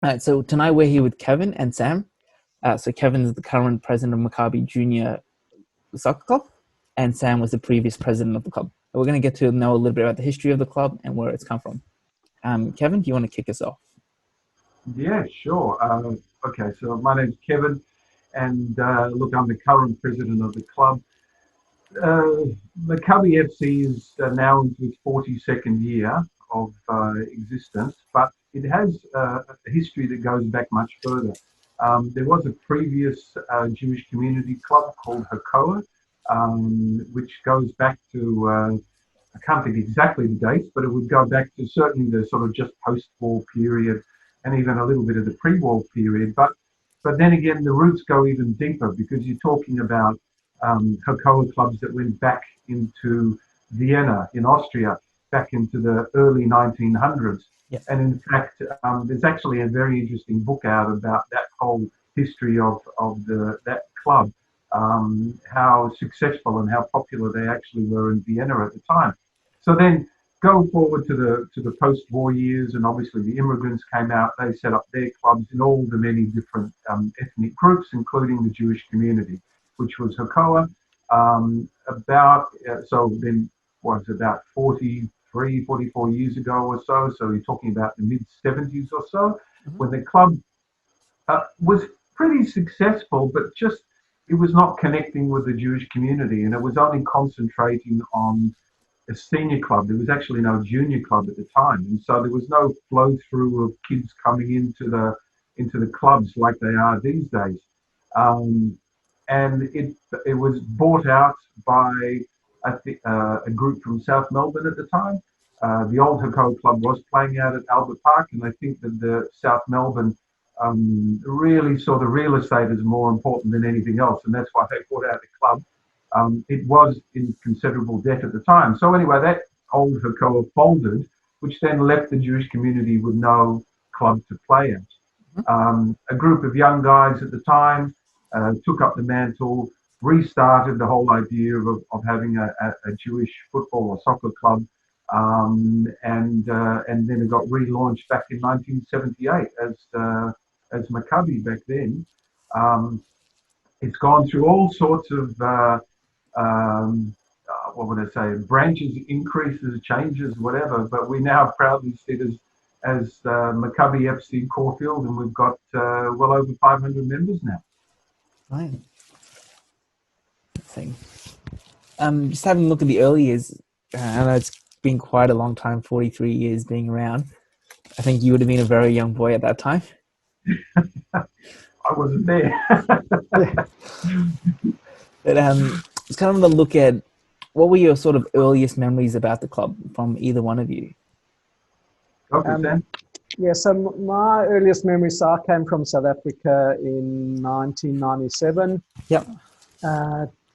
All right, so tonight we're here with Kevin and Sam. So Kevin is the current president of Maccabi Junior Soccer Club, and Sam was the previous president of the club. We're going to get to know a little bit about the history of the club and where it's come from. Kevin, do you want to kick us off? Yeah, sure. Okay, so my name's Kevin, and look, I'm the current president of the club. Uh, Maccabi FC is now into its 42nd year of existence, but it has a history that goes back much further. There was a previous Jewish community club called Hakoah, which goes back to, I can't think exactly the dates, but it would go back to certainly the sort of just post-war period and even a little bit of the pre-war period. But then again, the roots go even deeper because you're talking about Hakoah clubs that went back into Vienna in Austria, back into the early 1900s. Yeah. And in fact, there's actually a very interesting book out about that whole history of that club, how successful and how popular they actually were in Vienna at the time. So then go forward to the post-war years, and obviously the immigrants came out. They set up their clubs in all the many different ethnic groups, including the Jewish community, which was Hakoah. So then was about 43, 44 years ago or so. So you're talking about the mid 70s or so, when the club was pretty successful, but just it was not connecting with the Jewish community, and it was only concentrating on a senior club. There was actually no junior club at the time, and so there was no flow through of kids coming into the clubs like they are these days. And it was bought out by a group from South Melbourne at the time. The old Hakoah club was playing out at Albert Park, and I think that the South Melbourne really saw the real estate as more important than anything else, and that's why they bought out the club. It was in considerable debt at the time. So anyway, that old Hakoah folded, which then left the Jewish community with no club to play at. A group of young guys at the time took up the mantle, restarted the whole idea of having a Jewish football or soccer club, and then it got relaunched back in 1978 as Maccabi back then. It's gone through all sorts of what would I say, branches, increases, changes, whatever. But we now proudly sit as Maccabi FC Caufield, and we've got well over 500 members now. Right. Thing. Just having a look at the early years, I know it's been quite a long time, 43 years being around. I think you would have been a very young boy at that time. I wasn't there. But it's kind of a look at what were your sort of earliest memories about the club from either one of you? Okay, Sam? Yeah, so my earliest memories, so I came from South Africa in 1997. Yep.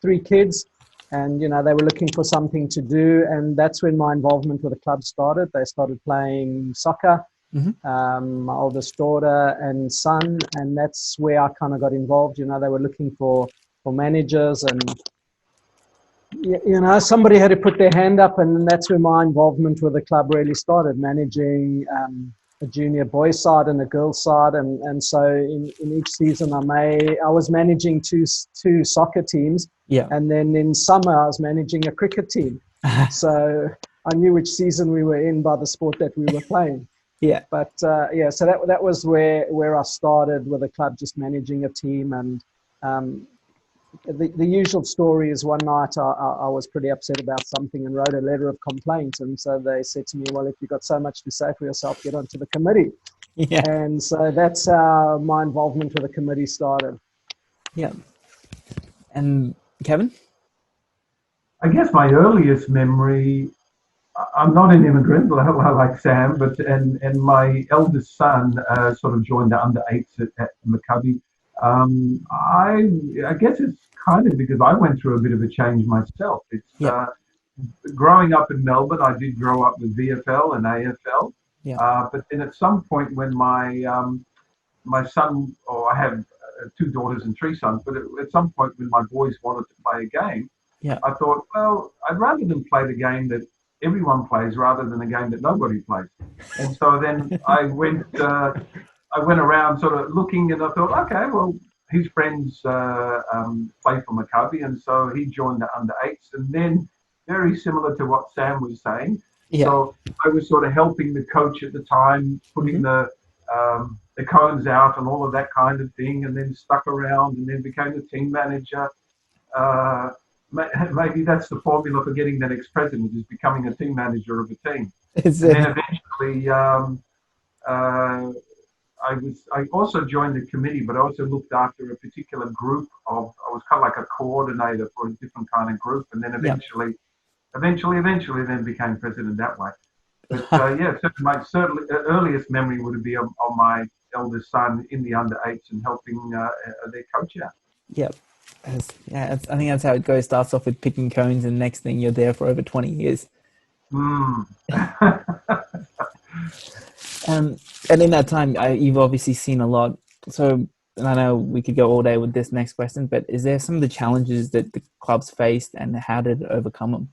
3 kids, and they were looking for something to do, and that's when my involvement with the club started. They started playing soccer. My oldest daughter and son, and that's where I kind of got involved. They were looking for managers, and somebody had to put their hand up, and that's where my involvement with the club really started, managing a junior boys side and a girls side, and so in each season I was managing two soccer teams, and then in summer I was managing a cricket team. So I knew which season we were in by the sport that we were playing. Yeah. But so that was where I started with the club, just managing a team. And the usual story is one night I was pretty upset about something and wrote a letter of complaint. And so they said to me, well, if you've got so much to say for yourself, get onto the committee. Yeah. And so that's how my involvement with the committee started. Yeah. And Kevin? I guess my earliest memory, I'm not an immigrant like Sam, but and my eldest son sort of joined the under 8s at Maccabi. I guess it's kind of because I went through a bit of a change myself. It's growing up in Melbourne. I did grow up with VFL and AFL, but then at some point when my son, or I have 2 daughters and 3 sons, but at some point when my boys wanted to play a game, I thought, well, I'd rather them play the game that everyone plays rather than a game that nobody plays. And so then I went I went around sort of looking, and I thought, okay, well, his friends play for Maccabi, and so he joined the under eights, and then very similar to what Sam was saying. Yeah. So I was sort of helping the coach at the time, putting the cones out and all of that kind of thing, and then stuck around, and then became the team manager. Maybe that's the formula for getting the next president, is becoming a team manager of a team. And then eventually, I also joined the committee, but I also looked after a particular group of. I was kind of like a coordinator for a different kind of group, and then eventually, then became president that way. But yeah, certainly earliest memory would be of my eldest son in the under eights and helping their coach out. Yep. I think that's how it goes. Starts off with picking cones, and next thing you're there for over 20 years. And in that time, you've obviously seen a lot. So, and I know we could go all day with this next question, but is there some of the challenges that the clubs faced, and how did it overcome them?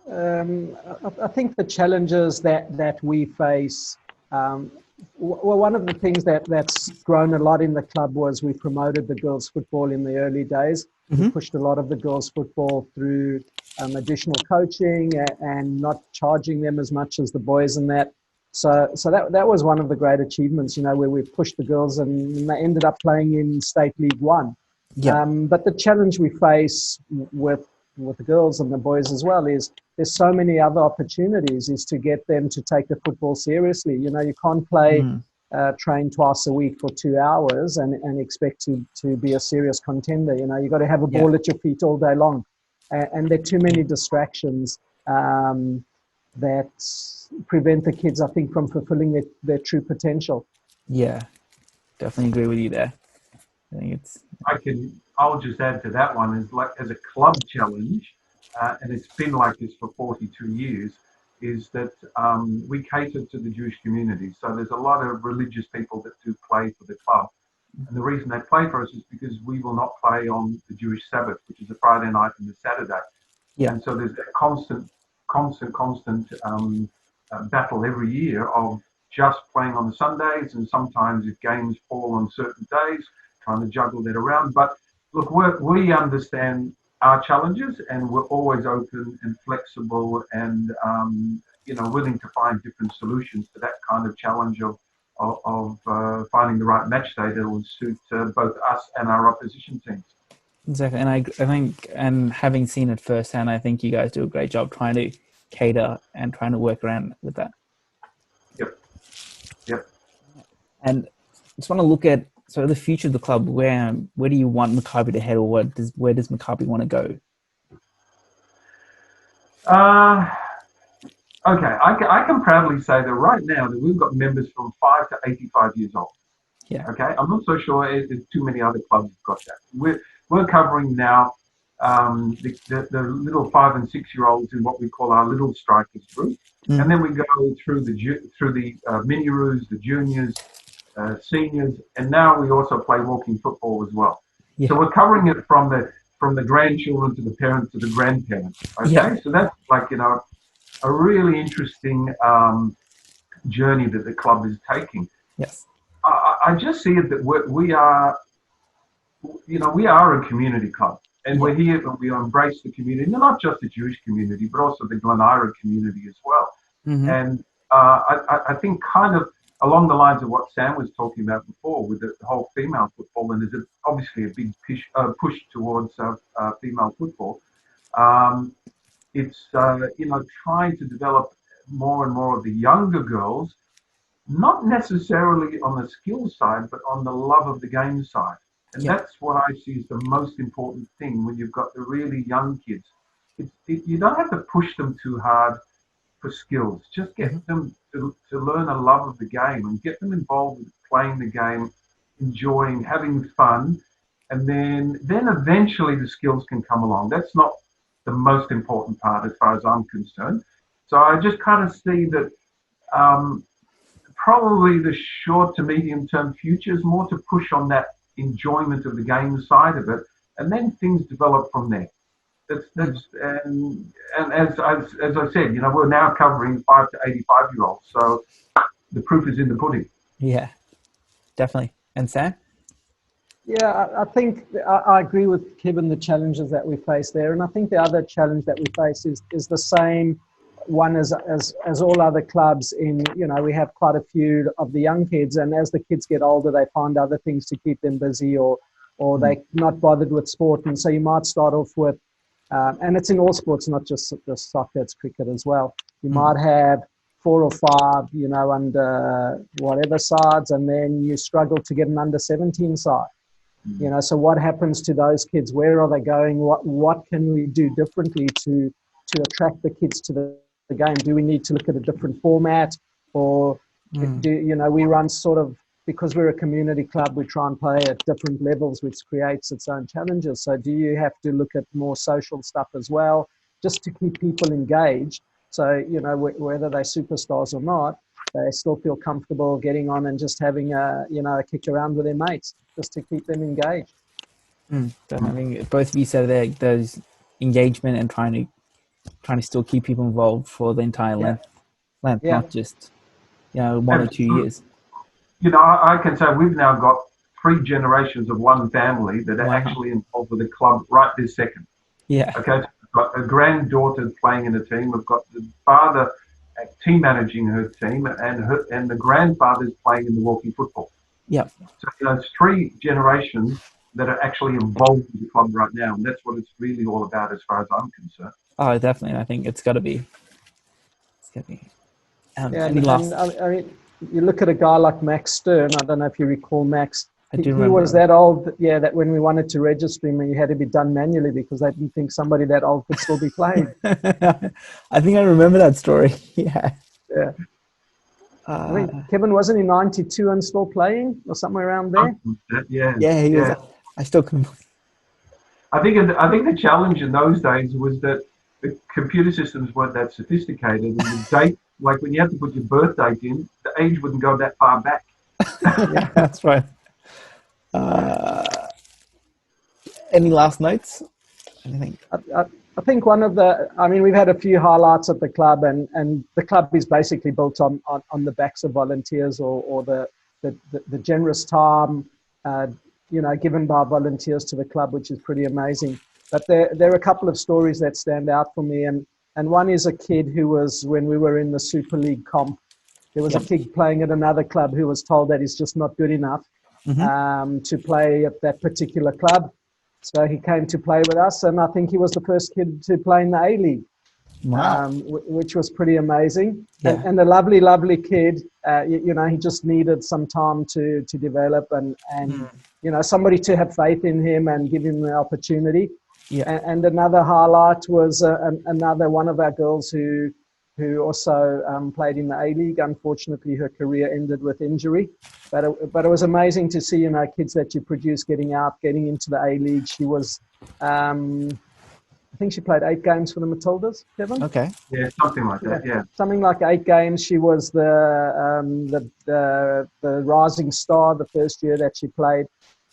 I think the challenges that we face, well, one of the things that's grown a lot in the club was we promoted the girls' football in the early days. We pushed a lot of the girls' football through additional coaching and not charging them as much as the boys and that. So that was one of the great achievements, where we pushed the girls and they ended up playing in State League One. Yeah. But the challenge we face with the girls and the boys as well is there's so many other opportunities is to get them to take the football seriously. You can't play train twice a week for 2 hours and expect to be a serious contender. You've got to have a ball at your feet all day long. And there are too many distractions that prevent the kids, I think, from fulfilling their true potential. Yeah, definitely agree with you there. I think I'll just add to that one, is like as a club challenge, and it's been like this for 42 years, is that we cater to the Jewish community. So there's a lot of religious people that do play for the club. And the reason they play for us is because we will not play on the Jewish Sabbath, which is a Friday night and a Saturday. Yeah. And so there's a constant battle every year of just playing on the Sundays, and sometimes if games fall on certain days, trying to juggle that around. But look, we understand our challenges, and we're always open and flexible and willing to find different solutions to that kind of challenge of finding the right match day that will suit both us and our opposition teams. Exactly, and I think, and having seen it firsthand, I think you guys do a great job trying to cater and trying to work around with that. Yep. And I just want to look at the future of the club. Where do you want Maccabi to head, or where does Maccabi want to go? Okay, I can proudly say that right now that we've got members from 5 to 85 years old. Yeah. Okay, I'm not so sure if too many other clubs have got that. We're covering now the little 5 and 6 year olds in what we call our little strikers group, and then we go through the mini-roos, the juniors, seniors, and now we also play walking football as well. Yeah. So we're covering it from the grandchildren to the parents to the grandparents. Okay, yeah. So that's like a really interesting journey that the club is taking. Yes, I just see it that we are a community club, and we're here and we embrace the community, and not just the Jewish community, but also the Glen Ira community as well. Mm-hmm. And I think kind of along the lines of what Sam was talking about before with the whole female football, and there's obviously a big push towards female football. It's trying to develop more and more of the younger girls, not necessarily on the skill side, but on the love of the game side. And that's what I see as the most important thing when you've got the really young kids. You don't have to push them too hard for skills. Just get them to learn a love of the game and get them involved with playing the game, enjoying, having fun, and then eventually the skills can come along. That's not the most important part as far as I'm concerned. So I just kind of see that probably the short to medium term future is more to push on that enjoyment of the game side of it, and then things develop from there. And as I said, we're now covering 5 to 85 year olds. So the proof is in the pudding. Yeah, definitely. And Sam? Yeah, I think I agree with Kevin, the challenges that we face there. And I think the other challenge that we face is the same one as all other clubs in, we have quite a few of the young kids, and as the kids get older, they find other things to keep them busy, or they're not bothered with sport. And so you might start off with, and it's in all sports, not just soccer, it's cricket as well. You might have 4 or 5, under whatever sides, and then you struggle to get an under 17 side. So what happens to those kids? Where are they going? What can we do differently to attract the kids to the game? Do we need to look at a different format, or we run sort of, because we're a community club, we try and play at different levels, which creates its own challenges. So do you have to look at more social stuff as well, just to keep people engaged? So whether they're superstars or not, they still feel comfortable getting on and just having a kick around with their mates, just to keep them engaged. So I think both of you said there, there's engagement and trying to still keep people involved for the entire length, not just 1 or 2 years. I can say we've now got 3 generations of one family that are actually involved with the club right this second. Yeah. Okay. So we've got a granddaughter playing in a team. We've got the father team managing her team, and the grandfather's playing in the walking football. Yeah. So it's 3 generations that are actually involved in the club right now, and that's what it's really all about, as far as I'm concerned. Oh, definitely. I think it's got to be. I mean, you look at a guy like Max Stern. I don't know if you recall Max. He was that old, that when we wanted to register him, he had to be done manually because they didn't think somebody that old could still be playing. I think I remember that story. Yeah. I mean, Kevin, wasn't he 92 and still playing, or somewhere around there? Yeah, he was. I still couldn't. I think the challenge in those days was that the computer systems weren't that sophisticated, and the date, like when you have to put your birth date in, the age wouldn't go that far back. Yeah, that's right. Any last notes? Anything? I think we've had a few highlights at the club, and the club is basically built on the backs of volunteers, or the generous time, given by volunteers to the club, which is pretty amazing. But there are a couple of stories that stand out for me, and one is a kid who was, when we were in the Super League comp, there was a kid playing at another club who was told that he's just not good enough to play at that particular club. So he came to play with us, and I think he was the first kid to play in the A-League, which was pretty amazing. Yeah. And a lovely, lovely kid. He just needed some time to develop, and somebody to have faith in him and give him the opportunity. Yeah. And another highlight was another one of our girls who also played in the A-League. Unfortunately, her career ended with injury. But it was amazing to see, kids that you produce getting into the A-League. She was, I think she played 8 games for the Matildas, Kevin? Okay. Yeah, something like that, yeah. Something like 8 games. She was the rising star the first year that she played.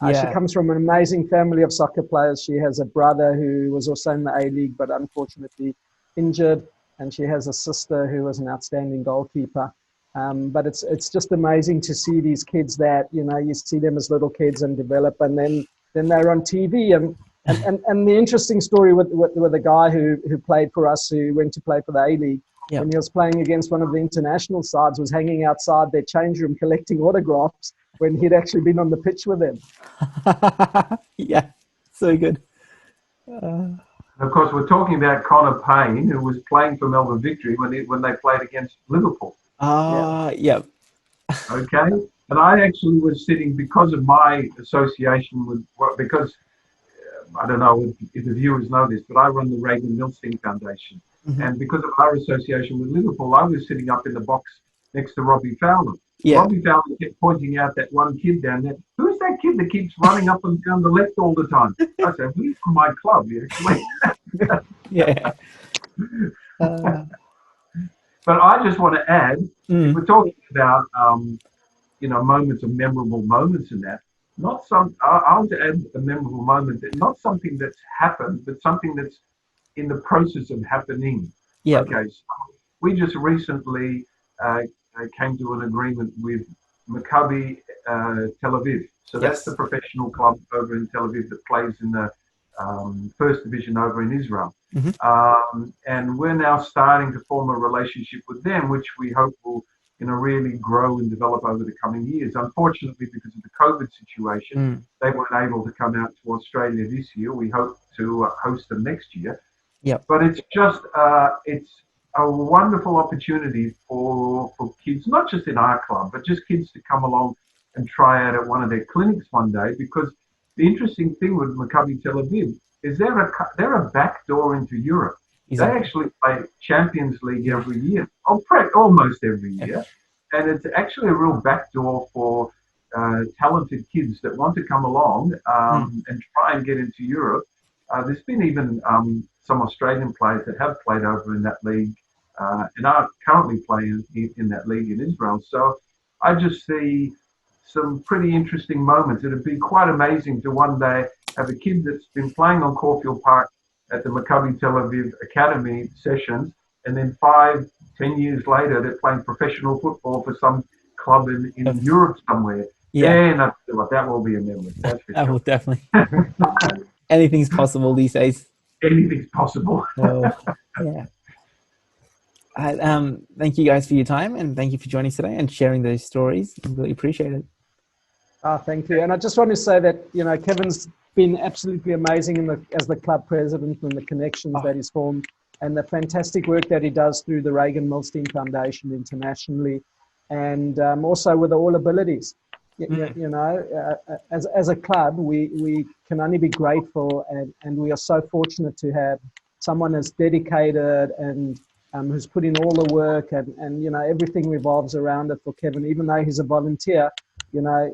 She comes from an amazing family of soccer players. She has a brother who was also in the A-League, but unfortunately injured. And she has a sister who was an outstanding goalkeeper. But it's just amazing to see these kids that, you see them as little kids and develop, and then they're on TV. And the interesting story with the guy who played for us, who went to play for the A-League, when he was playing against one of the international sides, was hanging outside their change room collecting autographs when he'd actually been on the pitch with them. Yeah, so good. Of course, we're talking about Connor Payne, who was playing for Melbourne Victory when they played against Liverpool. Yeah. Okay. And I actually was sitting, because of my association with, because I don't know if the viewers know this, but I run the Reagan Milstein Foundation. Mm-hmm. And because of our association with Liverpool, I was sitting up in the box next to Robbie Fowler. Yeah. Robbie Fowler kept pointing out that one kid down there. Who's that kid that keeps running up and down the left all the time? I said, he's from my club, actually. Yeah. But I just want to add, if we're talking about, moments of memorable moments in that, I want to add a memorable moment, that not something that's happened, but something that's in the process of happening. Yeah. Okay, so we just recently came to an agreement with Maccabi Tel Aviv. So that's the Yes. professional club over in Tel Aviv that plays in the first division over in Israel. And we're now starting to form a relationship with them, which we hope will really grow and develop over the coming years. Unfortunately, because of the COVID situation, they weren't able to come out to Australia this year. We hope to host them next year. Yep. But it's just it's a wonderful opportunity for kids, not just in our club, but just kids to come along and try out at one of their clinics one day. Because the interesting thing with Maccabi Tel Aviv is they're a back door into Europe. Exactly. They actually play Champions League every year, almost every year, and it's actually a real back door for talented kids that want to come along and try and get into Europe. There's been even some Australian players that have played over in that league and are currently playing in that league in Israel. So I just see some pretty interesting moments. It'd be quite amazing to one day have a kid that's been playing on Caufield Park at the Maccabi Tel Aviv Academy sessions, and then 5-10 years later, they're playing professional football for some club in Europe somewhere. Yeah. That will be a memory. That's for That sure. will definitely. Anything's possible these days. Anything's possible. Yeah. Thank you guys for your time, and thank you for joining us today and sharing those stories. I really appreciate it. Thank you. And I just want to say that, Kevin's been absolutely amazing as the club president, and the connections that he's formed, and the fantastic work that he does through the Reagan Milstein Foundation internationally, and also with the All Abilities. As a club, we can only be grateful, and we are so fortunate to have someone as dedicated and who's put in all the work, and everything revolves around it for Kevin. Even though he's a volunteer,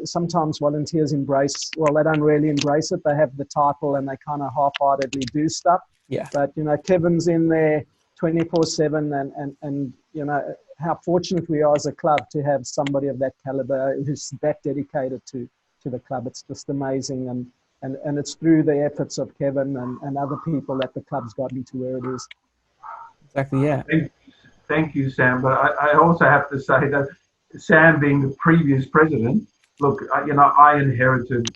sometimes volunteers they don't really embrace it. They have the title and they kind of half-heartedly do stuff. Yeah. But Kevin's in there 24/7, and how fortunate we are as a club to have somebody of that caliber who's that dedicated to the club. It's just amazing, and it's through the efforts of Kevin and other people that the club's gotten to where it is. Exactly. Yeah. Thank you, Sam. But I also have to say that Sam, being the previous president, look, I inherited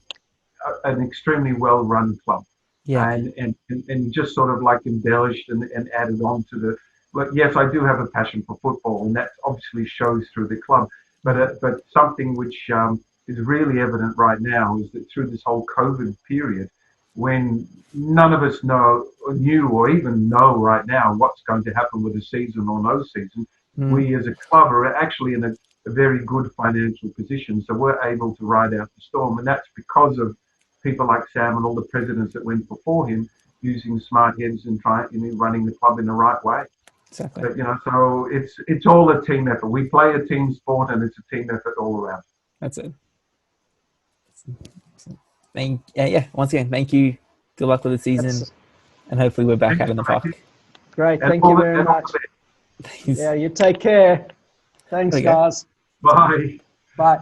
an extremely well-run club. Yeah. And just sort of like embellished and added on to the. But yes, I do have a passion for football, and that obviously shows through the club. But something which is really evident right now is that through this whole COVID period, when none of us knew or even know right now what's going to happen with the season or no season, we as a club are actually in a very good financial position. So we're able to ride out the storm, and that's because of people like Sam and all the presidents that went before him using smart heads and running the club in the right way. Exactly. But so it's all a team effort. We play a team sport, and it's a team effort all around. That's it. Once again, thank you. Good luck with the season, and hopefully we're back out in the park. Great. Thank you very much. Yeah, you take care. Thanks, guys. Bye. Bye.